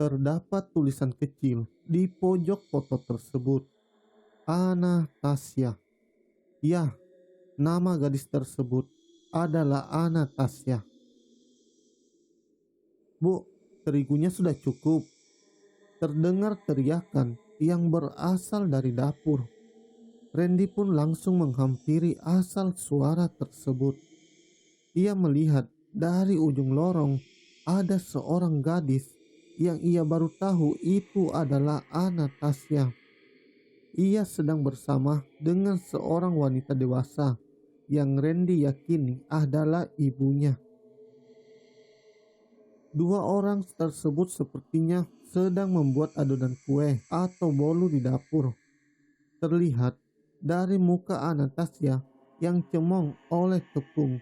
terdapat tulisan kecil di pojok foto tersebut. Anastasia. Ya, nama gadis tersebut adalah Anastasia. Bu, terigunya sudah cukup. Terdengar teriakan yang berasal dari dapur. Randy pun langsung menghampiri asal suara tersebut. Ia melihat dari ujung lorong ada seorang gadis yang ia baru tahu itu adalah Anastasia. Ia sedang bersama dengan seorang wanita dewasa yang Randy yakini adalah ibunya. Dua orang tersebut sepertinya sedang membuat adonan kue atau bolu di dapur. Terlihat dari muka Anastasia yang cemong oleh tepung.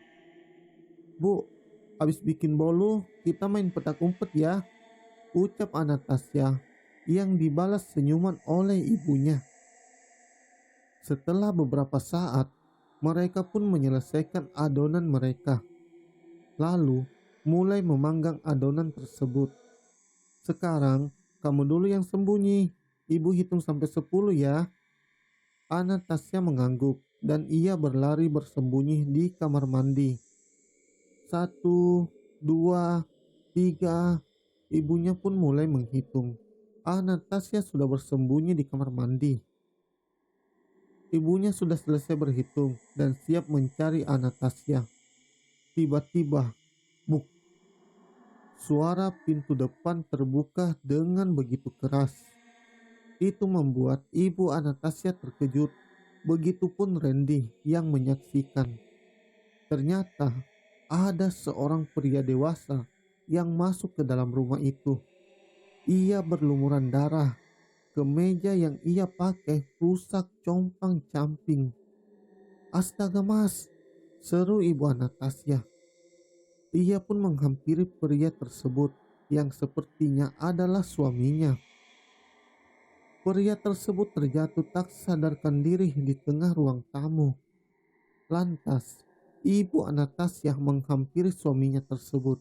Bu, habis bikin bolu kita main petak umpet ya, ucap Anastasia yang dibalas senyuman oleh ibunya. Setelah beberapa saat, mereka pun menyelesaikan adonan mereka. Lalu, mulai memanggang adonan tersebut. Sekarang, kamu dulu yang sembunyi. Ibu hitung sampai 10 ya. Anastasia mengangguk dan ia berlari bersembunyi di kamar mandi. 1, 2, 3. Ibunya pun mulai menghitung. Anastasia sudah bersembunyi di kamar mandi. Ibunya sudah selesai berhitung dan siap mencari Anastasia. Tiba-tiba, buk, suara pintu depan terbuka dengan begitu keras. Itu membuat ibu Anastasia terkejut. Begitupun Randy yang menyaksikan. Ternyata ada seorang pria dewasa yang masuk ke dalam rumah itu. Ia berlumuran darah. Kemeja yang ia pakai rusak compang-camping. Astaga mas, seru ibu Anastasia. Ia pun menghampiri pria tersebut yang sepertinya adalah suaminya. Pria tersebut terjatuh tak sadarkan diri di tengah ruang tamu. Lantas, ibu Anastasia menghampiri suaminya tersebut.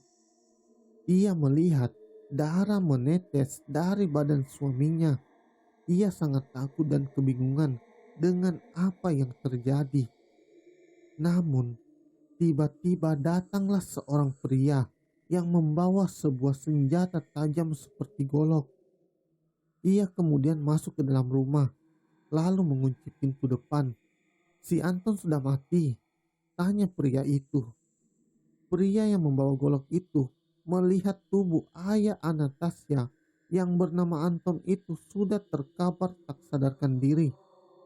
Ia melihat darah menetes dari badan suaminya. Ia sangat takut dan kebingungan dengan apa yang terjadi. Namun, tiba-tiba datanglah seorang pria yang membawa sebuah senjata tajam seperti golok. Ia kemudian masuk ke dalam rumah, lalu mengunci pintu depan. Si Anton sudah mati, tanya pria itu. Pria yang membawa golok itu melihat tubuh ayah Anastasia yang bernama Anton itu sudah terkapar tak sadarkan diri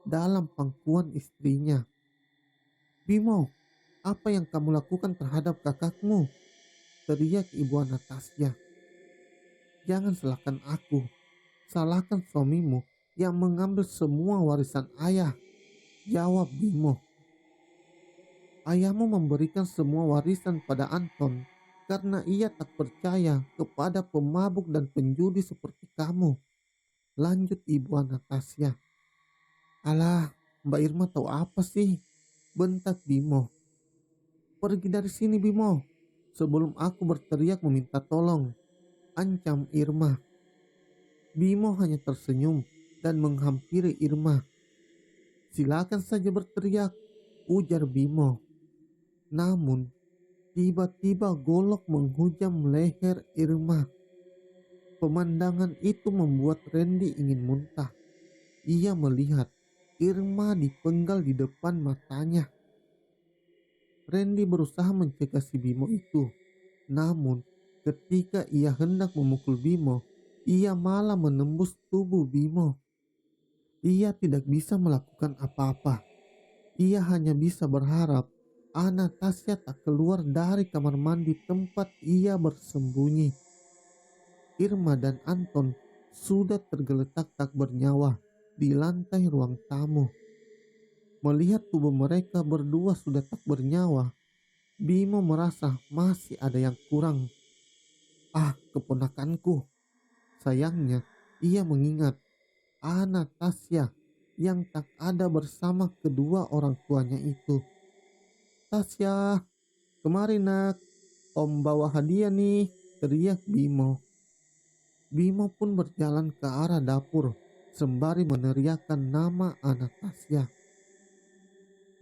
dalam pangkuan istrinya. Bimo, apa yang kamu lakukan terhadap kakakmu? Teriak ibu Anastasia. Jangan salahkan aku, salahkan suamimu yang mengambil semua warisan ayah, jawab Bimo. Ayahmu memberikan semua warisan pada Anton karena ia tak percaya kepada pemabuk dan penjudi seperti kamu, lanjut ibu Anastasia. Alah, Mbak Irma tahu apa sih? Bentak Bimo. Pergi dari sini Bimo, sebelum aku berteriak meminta tolong, ancam Irma. Bimo hanya tersenyum dan menghampiri Irma. Silakan saja berteriak, ujar Bimo. Namun, tiba-tiba golok menghujam leher Irma. Pemandangan itu membuat Randy ingin muntah. Ia melihat Irma dipenggal di depan matanya. Randy berusaha mencegah si Bimo itu. Namun, ketika ia hendak memukul Bimo, ia malah menembus tubuh Bimo. Ia tidak bisa melakukan apa-apa. Ia hanya bisa berharap Anastasia tak keluar dari kamar mandi tempat ia bersembunyi. Irma dan Anton sudah tergeletak tak bernyawa di lantai ruang tamu. Melihat tubuh mereka berdua sudah tak bernyawa, Bimo merasa masih ada yang kurang. Ah, keponakanku. Sayangnya, ia mengingat Anastasia yang tak ada bersama kedua orang tuanya itu. Tasya, kemari nak, om bawa hadiah nih, teriak Bimo. Bimo pun berjalan ke arah dapur sembari meneriakkan nama Anastasia.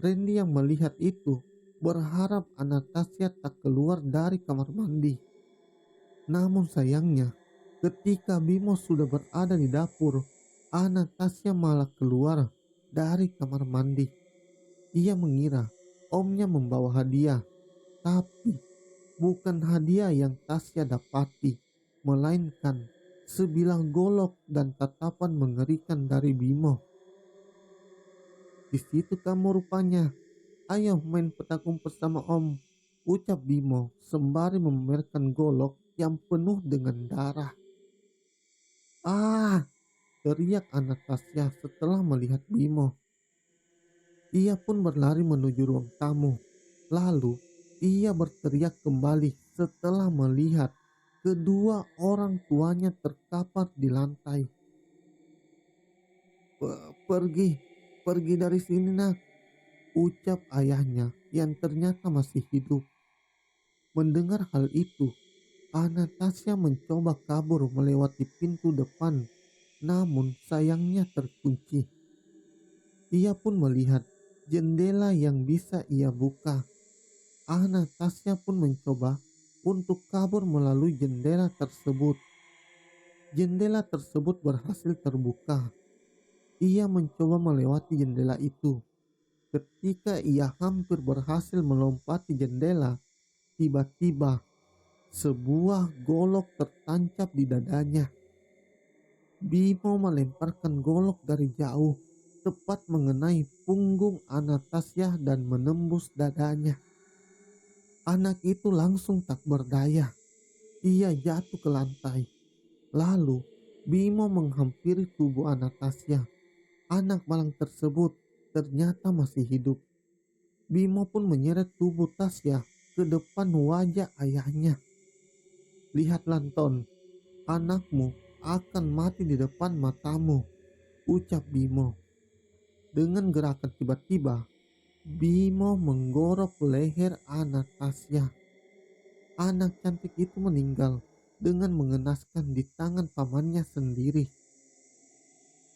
Randy yang melihat itu berharap Anastasia tak keluar dari kamar mandi. Namun sayangnya, ketika Bimo sudah berada di dapur, Anastasia malah keluar dari kamar mandi. Ia mengira omnya membawa hadiah, tapi bukan hadiah yang Tasya dapati, melainkan sebilah golok dan tatapan mengerikan dari Bimo. "Di situ kamu rupanya. Ayo main petak umpet sama Om," ucap Bimo sembari memamerkan golok yang penuh dengan darah. "Ah!" teriak Anastasia setelah melihat Bimo. Ia pun berlari menuju ruang tamu. Lalu ia berteriak kembali setelah melihat kedua orang tuanya terkapar di lantai. Pergi, pergi dari sini nak," ucap ayahnya yang ternyata masih hidup. Mendengar hal itu, Anastasia mencoba kabur melewati pintu depan, namun sayangnya terkunci. Ia pun melihat jendela yang bisa ia buka. Anastasia pun mencoba untuk kabur melalui jendela tersebut. Jendela tersebut berhasil terbuka. Ia mencoba melewati jendela itu. Ketika ia hampir berhasil melompati jendela, tiba-tiba sebuah golok tertancap di dadanya. Bimo melemparkan golok dari jauh, tepat mengenai punggung Anastasia dan menembus dadanya. Anak itu langsung tak berdaya. Ia jatuh ke lantai. Lalu Bimo menghampiri tubuh Anastasia. Anak malang tersebut ternyata masih hidup. Bimo pun menyeret tubuh Tasya ke depan wajah ayahnya. "Lihat Lanton, anakmu akan mati di depan matamu," ucap Bimo. Dengan gerakan tiba-tiba, Bimo menggorok leher Anastasia. Anak cantik itu meninggal dengan mengenaskan di tangan pamannya sendiri.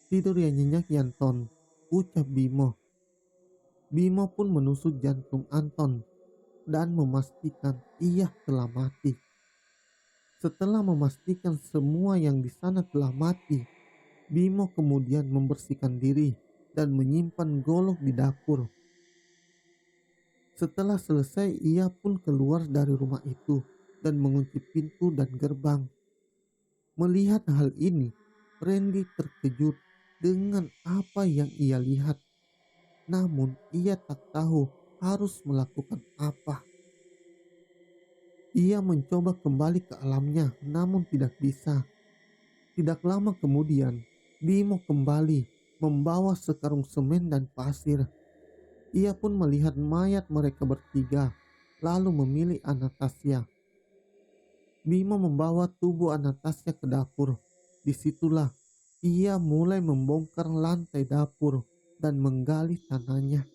"Tidur ya nyenyak Yanton," ucap Bimo. Bimo pun menusuk jantung Anton dan memastikan ia telah mati. Setelah memastikan semua yang di sana telah mati, Bimo kemudian membersihkan diri dan menyimpan golok di dapur. Setelah selesai, ia pun keluar dari rumah itu dan mengunci pintu dan gerbang. Melihat hal ini, Randy terkejut dengan apa yang ia lihat. Namun ia tak tahu harus melakukan apa. Ia mencoba kembali ke alamnya, namun tidak bisa. Tidak lama kemudian, Bimo kembali membawa sekarung semen dan pasir. Ia pun melihat mayat mereka bertiga, lalu memilih Anastasia. Bimo membawa tubuh Anastasia ke dapur. Disitulah ia mulai membongkar lantai dapur dan menggali tanahnya.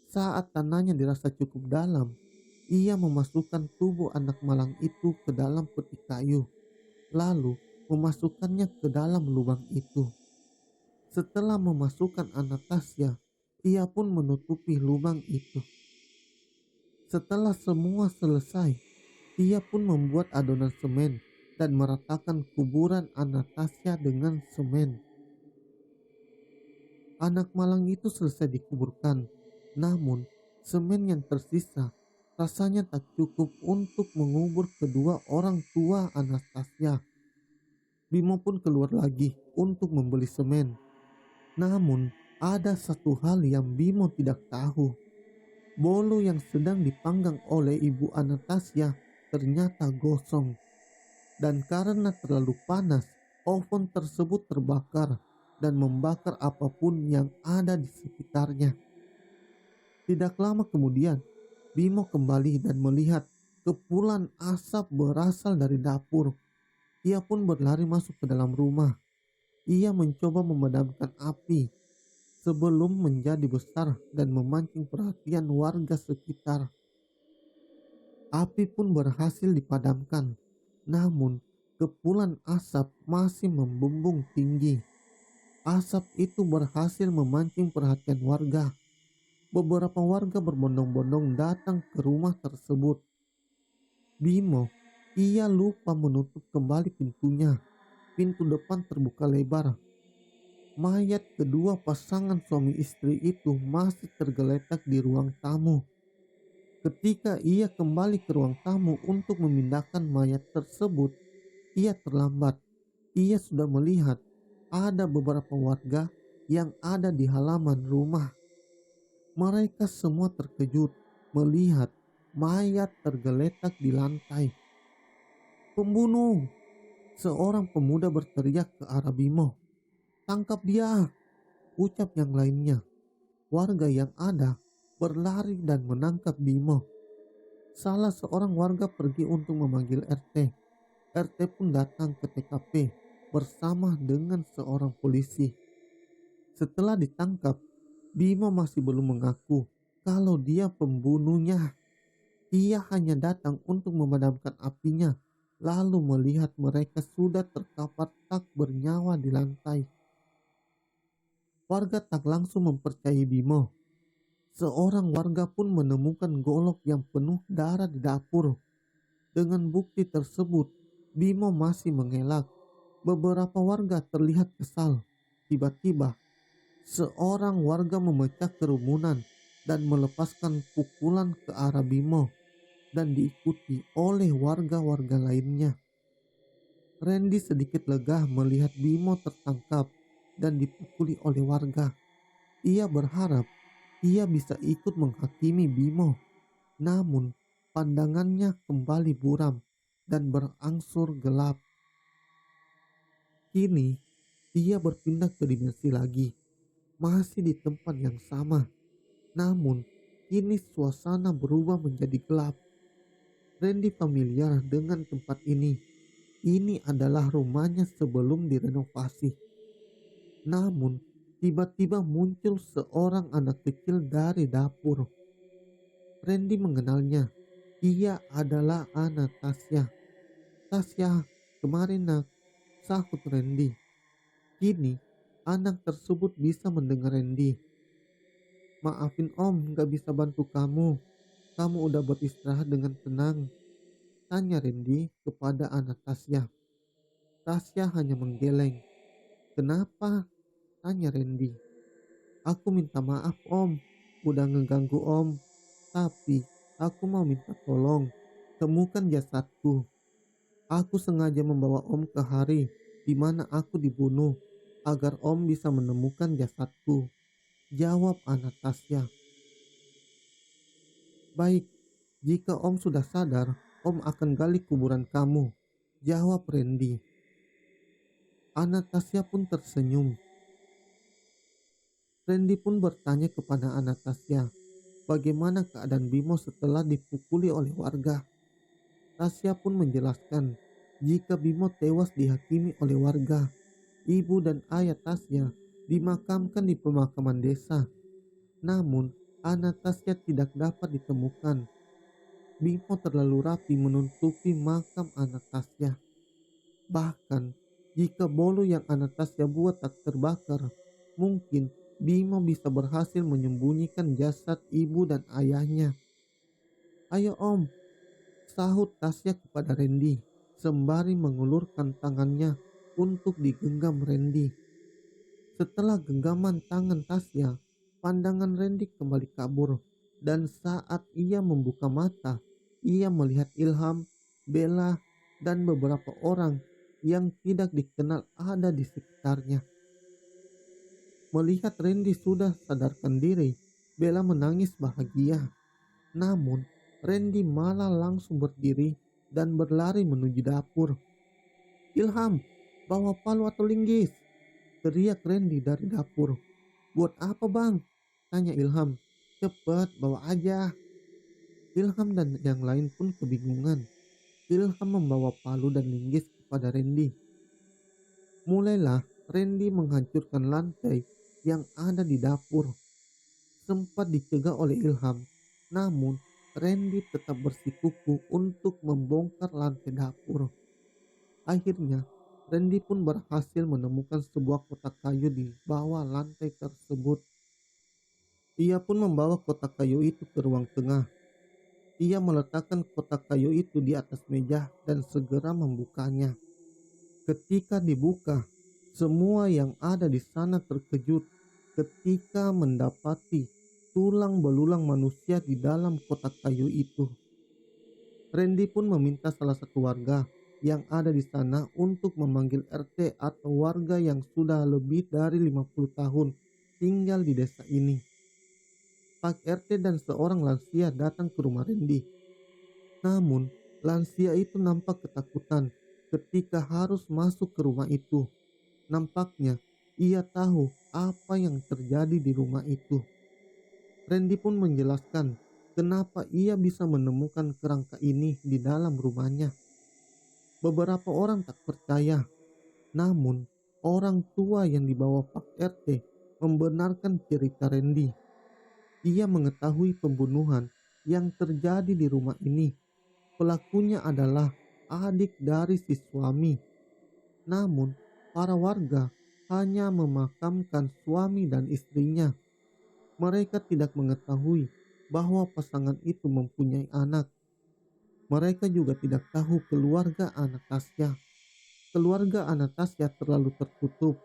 Saat tanahnya dirasa cukup dalam, ia memasukkan tubuh anak malang itu ke dalam peti kayu, lalu memasukkannya ke dalam lubang itu. Setelah memasukkan Anastasia, ia pun menutupi lubang itu. Setelah semua selesai, ia pun membuat adonan semen dan meratakan kuburan Anastasia dengan semen. Anak malang itu selesai dikuburkan, namun semen yang tersisa rasanya tak cukup untuk mengubur kedua orang tua Anastasia. Bimo pun keluar lagi untuk membeli semen. Namun ada satu hal yang Bimo tidak tahu. Bolu yang sedang dipanggang oleh ibu Anastasia ternyata gosong. Dan karena terlalu panas, oven tersebut terbakar dan membakar apapun yang ada di sekitarnya. Tidak lama kemudian, Bimo kembali dan melihat kepulan asap berasal dari dapur. Ia pun berlari masuk ke dalam rumah. Ia mencoba memadamkan api sebelum menjadi besar dan memancing perhatian warga sekitar. Api pun berhasil dipadamkan, namun Kepulan asap masih membumbung tinggi. Asap itu berhasil memancing perhatian warga. Beberapa warga berbondong-bondong datang ke rumah tersebut. Bimo, ia lupa menutup kembali pintunya. Pintu depan terbuka lebar. Mayat kedua pasangan suami istri itu masih tergeletak di ruang tamu. Ketika ia kembali ke ruang tamu untuk memindahkan mayat tersebut, ia terlambat. Ia sudah melihat ada beberapa warga yang ada di halaman rumah. Mereka semua terkejut melihat mayat tergeletak di lantai. "Pembunuh!" Seorang pemuda berteriak ke arah Bimo. "Tangkap dia!" ucap yang lainnya. Warga yang ada berlari dan menangkap Bimo. Salah seorang warga pergi untuk memanggil RT. RT pun datang ke TKP bersama dengan seorang polisi. Setelah ditangkap, Bimo masih belum mengaku kalau dia pembunuhnya. Ia hanya datang untuk memadamkan apinya, lalu melihat mereka sudah terkapar tak bernyawa di lantai. Warga tak langsung mempercayai Bimo. Seorang warga pun menemukan golok yang penuh darah di dapur. Dengan bukti tersebut, Bimo masih mengelak. Beberapa warga terlihat kesal. Tiba-tiba, seorang warga memecah kerumunan dan melepaskan pukulan ke arah Bimo dan diikuti oleh warga-warga lainnya. Randy sedikit lega melihat Bimo tertangkap dan dipukuli oleh warga. Ia berharap ia bisa ikut menghakimi Bimo. Namun pandangannya kembali buram dan berangsur gelap. Kini ia berpindah ke dimensi lagi, masih di tempat yang sama. Namun kini suasana berubah menjadi gelap. Randy familiar dengan tempat ini. Ini adalah rumahnya sebelum direnovasi. Namun tiba-tiba muncul seorang anak kecil dari dapur. Randy mengenalnya. Ia adalah Anastasia. "Tasya, kemarin nak," sahut Randy. Kini anak tersebut bisa mendengar Randy. "Maafin om, gak bisa bantu kamu. Kamu udah beristirahat dengan tenang?" tanya Randy kepada Anastasia. Tasya hanya menggeleng. "Kenapa?" tanya Randy. "Aku minta maaf om, udah ngeganggu om. Tapi aku mau minta tolong, temukan jasadku. Aku sengaja membawa om ke hari di mana aku dibunuh agar om bisa menemukan jasadku," jawab Anastasia. "Baik, jika om sudah sadar, om akan gali kuburan kamu," jawab Randy. Anastasia pun tersenyum. Randy pun bertanya kepada Anastasia, bagaimana keadaan Bimo setelah dipukuli oleh warga. Tasya pun menjelaskan jika Bimo tewas dihakimi oleh warga. Ibu dan ayah Tasya dimakamkan di pemakaman desa. Namun Anastasia tidak dapat ditemukan. Bimo terlalu rapi menutupi makam Anastasia. Bahkan jika bolu yang Anastasia buat tak terbakar, mungkin Bimo bisa berhasil menyembunyikan jasad ibu dan ayahnya. "Ayo om," sahut Tasya kepada Randy sembari mengulurkan tangannya untuk digenggam Randy. Setelah genggaman tangan Tasya, pandangan Randy kembali kabur dan saat ia membuka mata, ia melihat Ilham, Bella, dan beberapa orang yang tidak dikenal ada di sekitarnya. Melihat Randy sudah sadarkan diri, Bella menangis bahagia. Namun Randy malah langsung berdiri dan berlari menuju dapur. "Ilham, bawa palu atau linggis," teriak Randy dari dapur. "Buat apa bang?" tanya Ilham. "Cepet bawa aja." Ilham dan yang lain pun kebingungan. Ilham membawa palu dan linggis kepada Randy. Mulailah Randy menghancurkan lantai yang ada di dapur. Sempat dicegah oleh Ilham, namun Randy tetap bersikukuh untuk membongkar lantai dapur. Akhirnya, Randy pun berhasil menemukan sebuah kotak kayu di bawah lantai tersebut. Ia pun membawa kotak kayu itu ke ruang tengah. Ia meletakkan kotak kayu itu di atas meja dan segera membukanya. Ketika dibuka, semua yang ada di sana terkejut ketika mendapati tulang belulang manusia di dalam kotak kayu itu. Randy pun meminta salah satu warga yang ada di sana untuk memanggil RT atau warga yang sudah lebih dari 50 tahun tinggal di desa ini. Pak RT dan seorang lansia datang ke rumah Randy. Namun, lansia itu nampak ketakutan ketika harus masuk ke rumah itu. Nampaknya ia tahu apa yang terjadi di rumah itu. Randy pun menjelaskan kenapa ia bisa menemukan kerangka ini di dalam rumahnya. Beberapa orang tak percaya, namun orang tua yang dibawa Pak RT membenarkan cerita Randy. Ia mengetahui pembunuhan yang terjadi di rumah ini. Pelakunya adalah adik dari si suami. Namun, para warga hanya memakamkan suami dan istrinya. Mereka tidak mengetahui bahwa pasangan itu mempunyai anak. Mereka juga tidak tahu keluarga Anastasia. Keluarga Anastasia terlalu tertutup,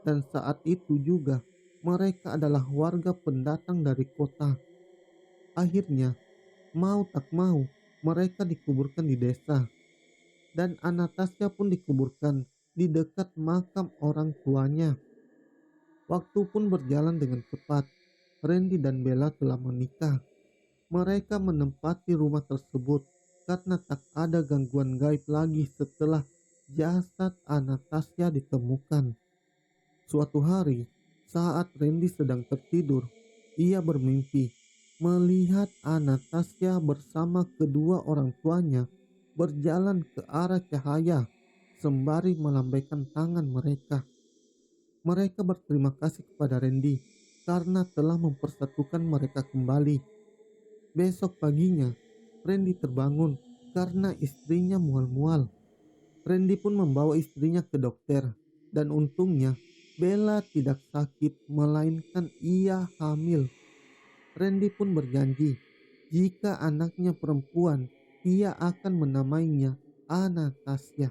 dan saat itu juga mereka adalah warga pendatang dari kota. Akhirnya, mau tak mau, mereka dikuburkan di desa. Dan Anastasia pun dikuburkan di dekat makam orang tuanya. Waktu pun berjalan dengan cepat. Randy dan Bella telah menikah. Mereka menempati rumah tersebut karena tak ada gangguan gaib lagi setelah jasad Anastasia ditemukan. Suatu hari, saat Randy sedang tertidur, ia bermimpi melihat Anastasia bersama kedua orang tuanya berjalan ke arah cahaya sembari melambaikan tangan mereka. Mereka berterima kasih kepada Randy karena telah mempersatukan mereka kembali. Besok paginya, Randy terbangun karena istrinya mual-mual. Randy pun membawa istrinya ke dokter, dan untungnya Bella tidak sakit melainkan ia hamil. Randy pun berjanji jika anaknya perempuan ia akan menamainya Anastasia.